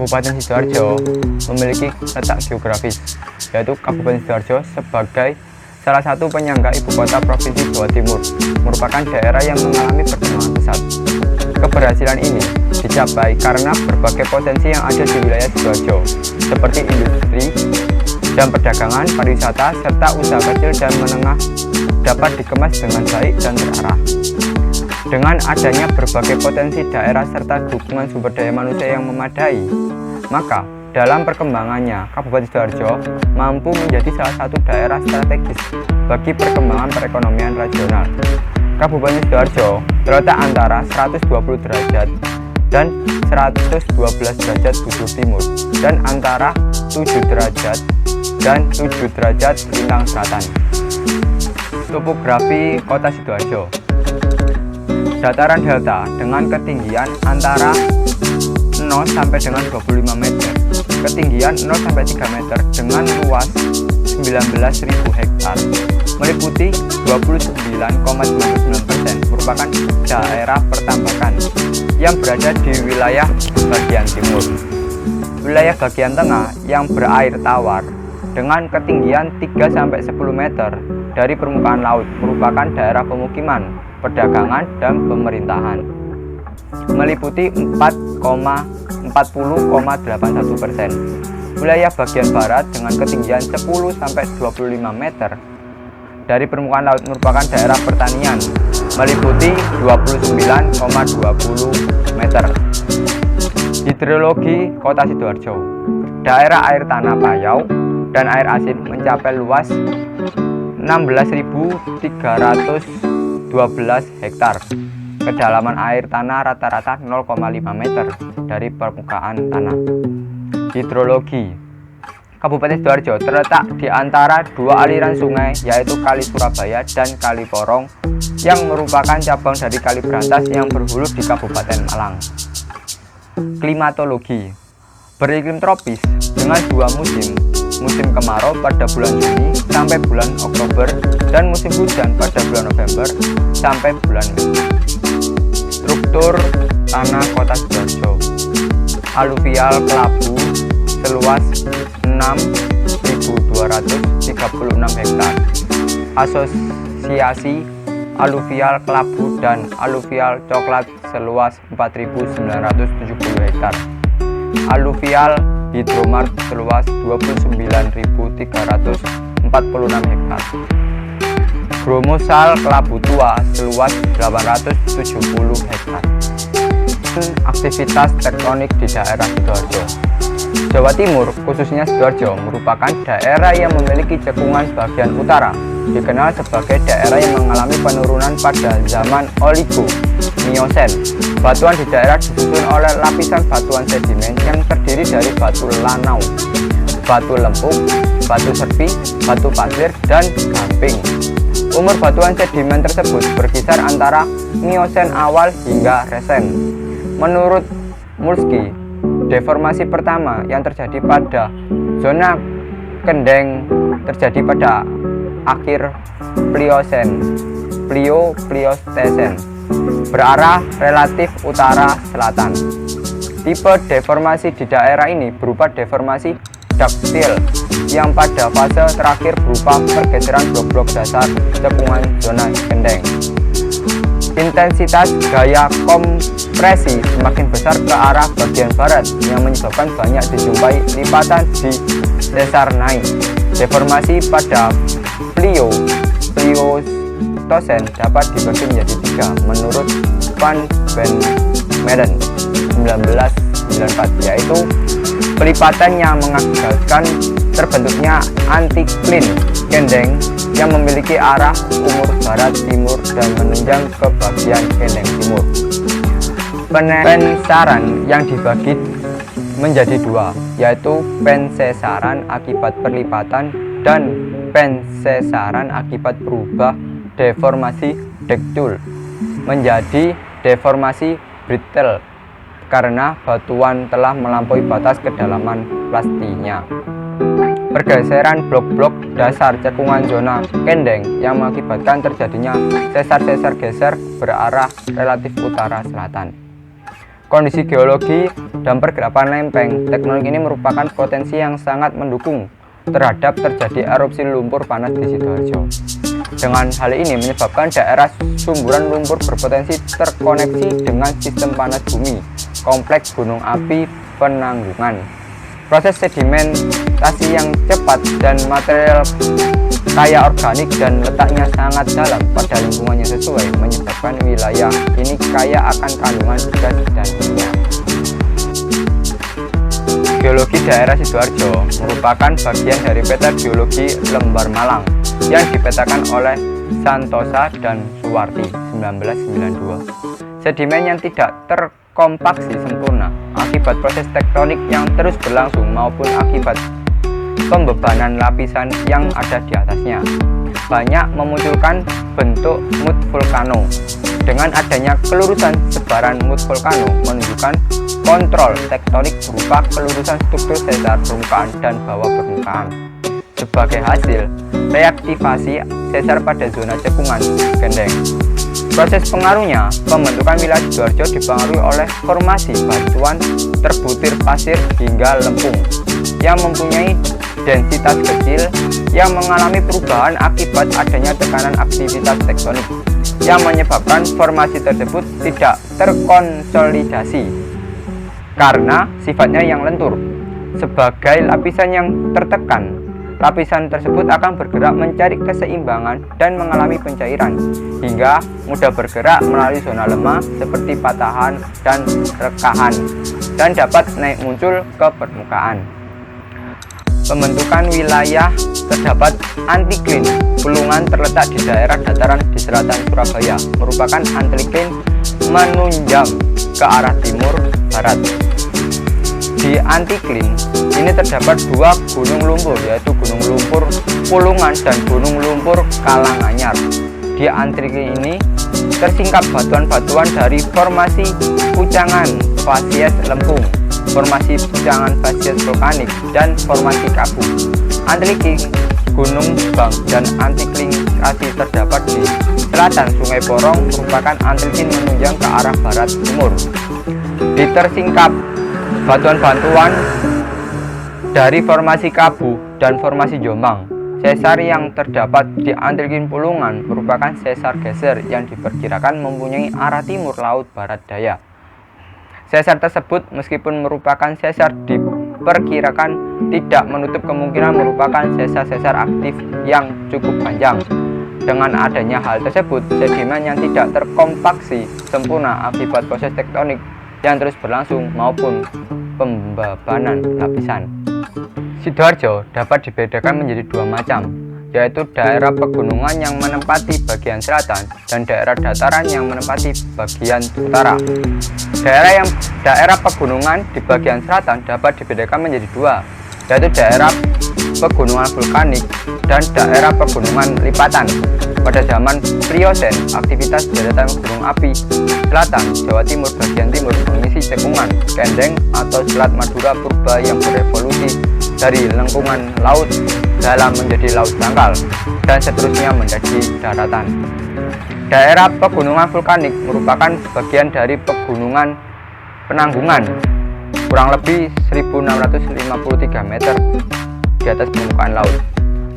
Kabupaten Sidoarjo memiliki letak geografis, yaitu Kabupaten Sidoarjo sebagai salah satu penyangga ibu kota Provinsi Jawa Timur, merupakan daerah yang mengalami perkembangan pesat. Keberhasilan ini dicapai karena berbagai potensi yang ada di wilayah Sidoarjo, seperti industri dan perdagangan, pariwisata, serta usaha kecil dan menengah dapat dikemas dengan baik dan terarah. Dengan adanya berbagai potensi daerah serta dukungan sumber daya manusia yang memadai, maka dalam perkembangannya Kabupaten Sidoarjo mampu menjadi salah satu daerah strategis bagi perkembangan perekonomian regional. Kabupaten Sidoarjo terletak antara 120 derajat dan 112 derajat bujur timur dan antara 7 derajat dan 7 derajat lintang selatan. Topografi Kota Sidoarjo. Dataran delta dengan ketinggian antara 0 sampai dengan 25 meter, ketinggian 0 sampai 3 meter dengan luas 19.000 hektar, meliputi 29,99% merupakan daerah pertambakan yang berada di wilayah bagian timur. Wilayah bagian tengah yang berair tawar dengan ketinggian 3 sampai 10 meter dari permukaan laut merupakan daerah pemukiman, perdagangan, dan pemerintahan, meliputi 40,81%. Wilayah bagian barat dengan ketinggian 10 sampai 25 meter dari permukaan laut merupakan daerah pertanian, meliputi 29,20 meter. Hidrologi Kota Sidoarjo. Daerah air tanah Payau dan air asin mencapai luas 16.312 hektar. Kedalaman air tanah rata-rata 0,5 meter dari permukaan tanah. Hidrologi. Kabupaten Sidoarjo terletak di antara dua aliran sungai, yaitu Kali Surabaya dan Kali Porong, yang merupakan cabang dari Kali Brantas yang berhulu di Kabupaten Malang. Klimatologi. Beriklim tropis dengan dua musim kemarau pada bulan Juni sampai bulan Oktober dan musim hujan pada bulan November sampai bulan Mei. Struktur tanah Kota Sidoarjo. Aluvial kelabu seluas 6.236 hektar. Asosiasi aluvial kelabu dan aluvial coklat seluas 4.970 hektar. Aluvial hidromart seluas 29.346 hektar. Gromosal kelabu tua seluas 870 hektar. Aktivitas tektonik di daerah Sidoarjo. Jawa Timur, khususnya Sidoarjo, merupakan daerah yang memiliki cekungan bagian utara, dikenal sebagai daerah yang mengalami penurunan pada zaman Oligo-Miosen. Batuan di daerah disusun oleh lapisan batuan sedimen yang terdiri dari batu lanau, batu lempung, batu serpi, batu pasir, dan gamping. Umur batuan sedimen tersebut berkisar antara Miosen awal hingga Resen. Menurut Mulski, deformasi pertama yang terjadi pada zona Kendeng terjadi pada akhir Pliosen, Pliostesen, berarah relatif utara-selatan. Tipe deformasi di daerah ini berupa deformasi daktil yang pada fase terakhir berupa pergeseran blok-blok dasar cekungan zona Kendeng. Intensitas gaya kompresi semakin besar ke arah bagian barat yang menyebabkan banyak dijumpai lipatan di sesar naik. Deformasi pada Pliostosen dapat dibagi menjadi tiga menurut Van Benmeren 1994, yaitu pelipatan yang mengakibatkan terbentuknya antiklin Kendeng yang memiliki arah umur barat-timur dan menunjang ke bagian Kendeng timur. Pensesaran yang dibagi menjadi dua, yaitu pensesaran akibat perlipatan dan pensesaran akibat berubah deformasi dektul menjadi deformasi brittle karena batuan telah melampaui batas kedalaman plastinya. Pergeseran blok-blok dasar cekungan zona Kendeng yang mengakibatkan terjadinya sesar-sesar geser berarah relatif utara-selatan. Kondisi geologi dan pergerakan lempeng, teknologi ini merupakan potensi yang sangat mendukung terhadap terjadi erupsi lumpur panas di Sidoarjo. Dengan hal ini menyebabkan daerah sumburan lumpur berpotensi terkoneksi dengan sistem panas bumi, kompleks gunung api, penanggungan. Proses sedimentasi yang cepat dan material kaya organik dan letaknya sangat dalam pada lingkungan yang sesuai menyebabkan wilayah ini kaya akan kandungan gas dan minyak. Geologi daerah Sidoarjo merupakan bagian dari peta geologi Lembar Malang yang dipetakan oleh Santosa dan Suwarti 1992. Sedimen yang tidak terkompaksi sempurna akibat proses tektonik yang terus berlangsung maupun akibat pembebanan lapisan yang ada di atasnya banyak memunculkan bentuk mud volcano. Dengan adanya kelurusan sebaran mud volcano menunjukkan kontrol tektonik berupa kelurusan struktur sesar permukaan dan bawah permukaan. Sebagai hasil reaktivasi sesar pada zona cekungan Gendeng. Proses pengaruhnya, pembentukan wilayah Sidoarjo dipengaruhi oleh formasi batuan terbutir pasir hingga lempung yang mempunyai densitas kecil yang mengalami perubahan akibat adanya tekanan aktivitas tektonik yang menyebabkan formasi tersebut tidak terkonsolidasi karena sifatnya yang lentur. Sebagai lapisan yang tertekan, lapisan tersebut akan bergerak mencari keseimbangan dan mengalami pencairan hingga mudah bergerak melalui zona lemah seperti patahan dan rekahan dan dapat naik muncul ke permukaan. Pembentukan wilayah terdapat antikline Pulungan terletak di daerah dataran di selatan Surabaya, merupakan antikline menunjam ke arah timur barat. Di antikline ini terdapat dua gunung lumpur, yaitu Gunung Lumpur Pulungan dan Gunung Lumpur Kalanganyar. Di antikline ini tersingkap batuan-batuan dari formasi pucangan fasies lempung, formasi pucangan fasies vulkanik, dan formasi kapu. Antikline Gunung Bang dan antikline Kasih terdapat di selatan Sungai Porong, merupakan antikline menunjang ke arah barat timur. Di tersingkap batuan-batuan dari formasi Kabu dan formasi Jombang. Sesar yang terdapat di antikline Pulungan merupakan sesar geser yang diperkirakan mempunyai arah timur laut barat daya. Sesar tersebut meskipun merupakan sesar diperkirakan tidak menutup kemungkinan merupakan sesar-sesar aktif yang cukup panjang. Dengan adanya hal tersebut, sedimen yang tidak terkompaksi sempurna akibat proses tektonik yang terus berlangsung maupun pembebanan lapisan. Sidoarjo dapat dibedakan menjadi dua macam, yaitu daerah pegunungan yang menempati bagian selatan dan daerah dataran yang menempati bagian utara. Daerah pegunungan di bagian selatan dapat dibedakan menjadi dua, yaitu daerah pegunungan vulkanik dan daerah pegunungan lipatan. Pada zaman Pliosen, aktivitas deretan gunung api selatan Jawa Timur bagian timur mengisi cekungan Kendeng atau Selat Madura purba yang berevolusi dari lengkungan laut dalam menjadi laut dangkal dan seterusnya menjadi daratan. Daerah pegunungan vulkanik merupakan bagian dari pegunungan Penanggungan, kurang lebih 1653 meter di atas permukaan laut,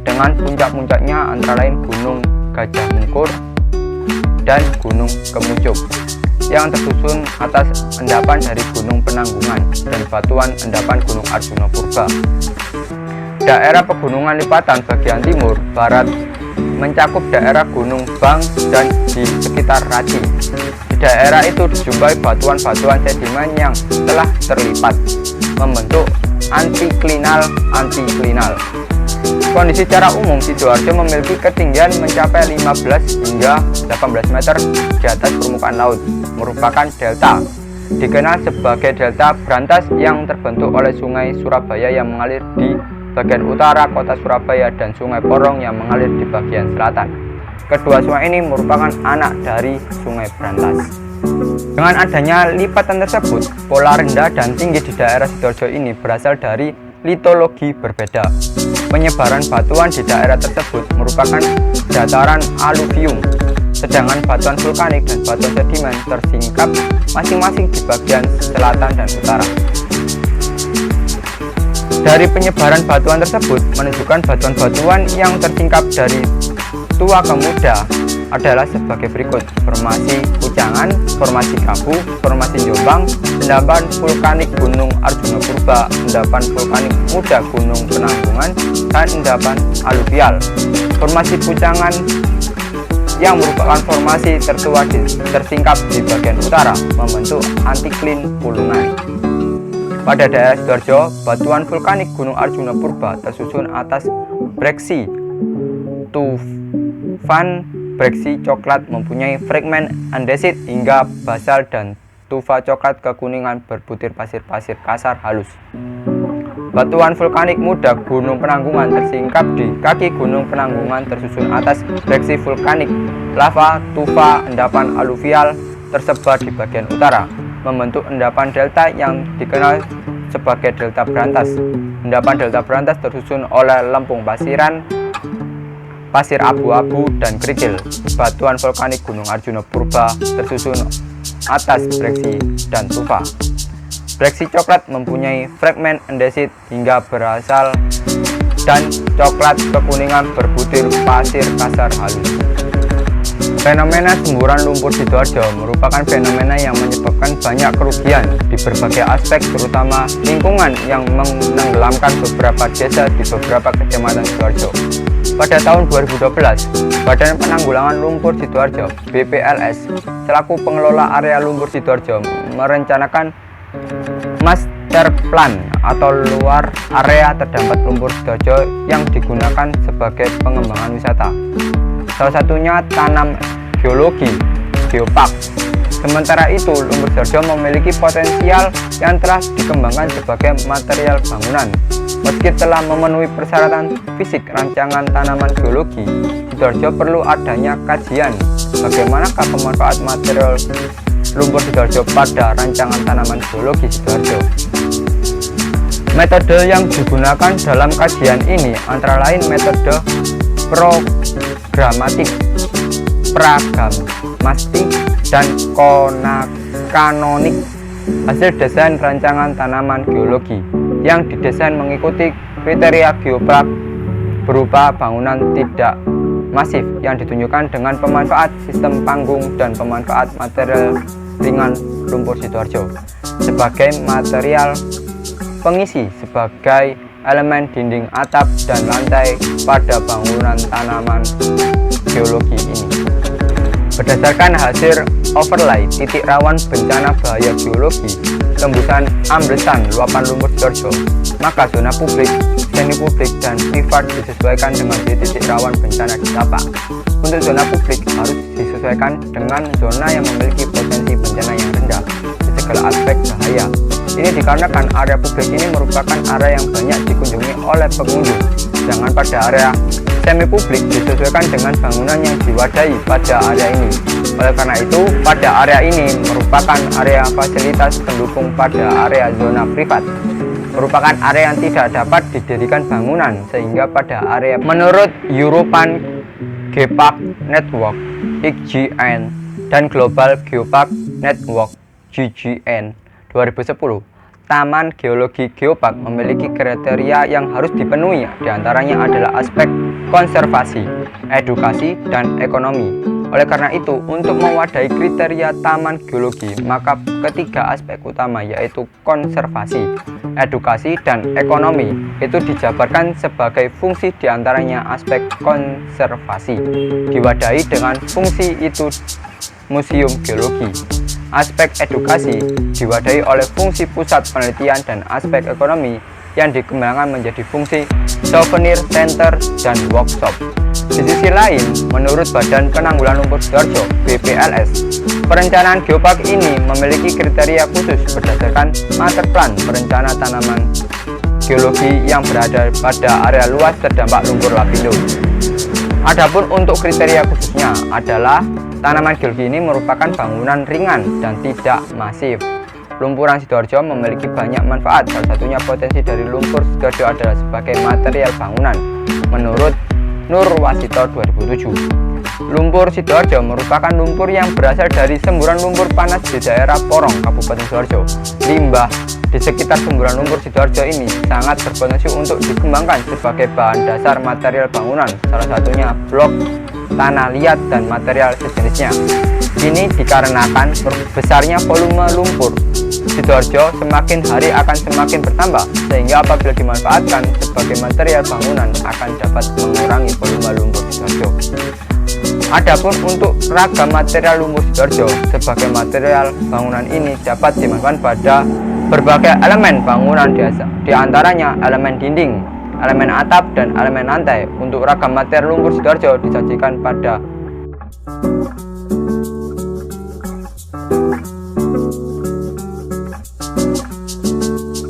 dengan puncak-puncaknya antara lain Gunung Gajah Mungkur dan Gunung Kemucuk yang tersusun atas endapan dari Gunung Penanggungan dan batuan endapan Gunung Arjuna Purba. Daerah pegunungan lipatan bagian timur barat mencakup daerah Gunung Bang dan di sekitar Raci. Di daerah itu dijumpai batuan-batuan sedimen yang telah terlipat membentuk antiklinal. Kondisi secara umum Sidoarjo memiliki ketinggian mencapai 15 hingga 18 meter di atas permukaan laut, merupakan delta. Dikenal sebagai delta berantas yang terbentuk oleh Sungai Surabaya yang mengalir di bagian utara kota Surabaya dan Sungai Porong yang mengalir di bagian selatan. Kedua sungai ini merupakan anak dari Sungai Brantas. Dengan adanya lipatan tersebut, pola rendah dan tinggi di daerah Sidoarjo ini berasal dari litologi berbeda. Penyebaran batuan di daerah tersebut merupakan dataran aluvium sedangkan batuan vulkanik dan batuan sedimen tersingkap masing-masing di bagian selatan dan utara. Dari penyebaran batuan tersebut menunjukkan batuan-batuan yang tersingkap dari tua ke muda adalah sebagai berikut: formasi Pucangan, formasi Gabu, formasi Jombang, endapan vulkanik Gunung Arjuna Purba, endapan vulkanik muda Gunung Penanggungan, dan endapan aluvial. Formasi Pucangan yang merupakan formasi tertua tersingkap di bagian utara membentuk antiklin Pulungan. Pada daerah Sidoarjo, batuan vulkanik Gunung Arjuna Purba tersusun atas breksi tufan. Breksi coklat mempunyai fragmen andesit hingga basal dan tufa coklat kekuningan berbutir pasir-pasir kasar halus. Batuan vulkanik muda Gunung Penanggungan tersingkap di kaki Gunung Penanggungan tersusun atas breksi vulkanik lava tufa endapan aluvial tersebar di bagian utara, membentuk endapan delta yang dikenal sebagai delta berantas. Endapan delta berantas tersusun oleh lempung pasiran, pasir abu-abu, dan kerikil. Batuan vulkanik Gunung Arjuna Purba tersusun atas breksi dan tufa. Breksi coklat mempunyai fragmen andesit hingga berasal dan coklat kekuningan berbutir pasir kasar halus. Fenomena semburan lumpur Sidoarjo merupakan fenomena yang menyebabkan banyak kerugian di berbagai aspek, terutama lingkungan yang menenggelamkan beberapa desa di beberapa kecamatan Sidoarjo. Pada tahun 2012, Badan Penanggulangan Lumpur Sidoarjo (BPLS) selaku pengelola area lumpur Sidoarjo merencanakan master plan atau luar area terdampak lumpur Sidoarjo yang digunakan sebagai pengembangan wisata. Salah satunya tanam geologi, geopark. Sementara itu, lumpur Sidoarjo memiliki potensial yang telah dikembangkan sebagai material bangunan. Meski telah memenuhi persyaratan fisik rancangan tanaman geologi, Sidoarjo perlu adanya kajian bagaimanakah pemanfaat material lumpur Sidoarjo pada rancangan tanaman geologi Sidoarjo. Metode yang digunakan dalam kajian ini antara lain metode programatik, pragmatik, dan kanonik. Hasil desain rancangan tanaman geologi yang didesain mengikuti kriteria geopark berupa bangunan tidak masif yang ditunjukkan dengan pemanfaat sistem panggung dan pemanfaat material ringan lumpur Sidoarjo sebagai material pengisi sebagai elemen dinding atap dan lantai pada bangunan tanaman geologi ini. Berdasarkan hasil overlay titik rawan bencana bahaya geologi, tembusan amblesan luapan lumpur Sidoarjo, maka zona publik, semi publik, dan privat disesuaikan dengan titik rawan bencana di tapak. Untuk zona publik harus disesuaikan dengan zona yang memiliki potensi bencana yang rendah di segala aspek bahaya. Ini dikarenakan area publik ini merupakan area yang banyak dikunjungi oleh pengunjung, sedangkan pada area semi publik disesuaikan dengan bangunan yang diwadahi pada area ini. Oleh karena itu, pada area ini merupakan area fasilitas pendukung pada area zona privat, merupakan area yang tidak dapat didirikan bangunan, sehingga pada area menurut European Geopark Network (IGN) dan Global Geopark Network (GGN) 2010, Taman Geologi Geopark memiliki kriteria yang harus dipenuhi, diantaranya adalah aspek konservasi, edukasi, dan ekonomi. Oleh karena itu, untuk mewadahi kriteria taman geologi, maka ketiga aspek utama yaitu konservasi, edukasi, dan ekonomi itu dijabarkan sebagai fungsi diantaranya aspek konservasi diwadahi dengan fungsi itu museum geologi. Aspek edukasi diwadahi oleh fungsi pusat penelitian dan aspek ekonomi yang dikembangkan menjadi fungsi souvenir center dan workshop. Di sisi lain, menurut Badan Penanggulangan Lumpur Sidoarjo (BPLS), perencanaan geopark ini memiliki kriteria khusus berdasarkan master plan perencanaan tanaman geologi yang berada pada area luas terdampak lumpur lapindo. Adapun untuk kriteria khususnya adalah tanaman geologi ini merupakan bangunan ringan dan tidak masif. Lumpuran Sidoarjo memiliki banyak manfaat, salah satunya potensi dari lumpur Sidoarjo adalah sebagai material bangunan menurut Nur Wasito 2007. Lumpur Sidoarjo merupakan lumpur yang berasal dari semburan lumpur panas di daerah Porong, Kabupaten Sidoarjo. Limbah di sekitar semburan lumpur Sidoarjo ini sangat berpotensi untuk dikembangkan sebagai bahan dasar material bangunan, salah satunya blok, tanah liat, dan material sejenisnya. Ini dikarenakan besarnya volume lumpur Sidoarjo semakin hari akan semakin bertambah, sehingga apabila dimanfaatkan sebagai material bangunan akan dapat mengurangi volume lumpur Sidoarjo. Adapun untuk ragam material lumpur Sidoarjo sebagai material bangunan ini dapat dimanfaatkan pada berbagai elemen bangunan di antaranya elemen dinding, elemen atap, dan elemen lantai. Untuk ragam material lumpur Sidoarjo disajikan pada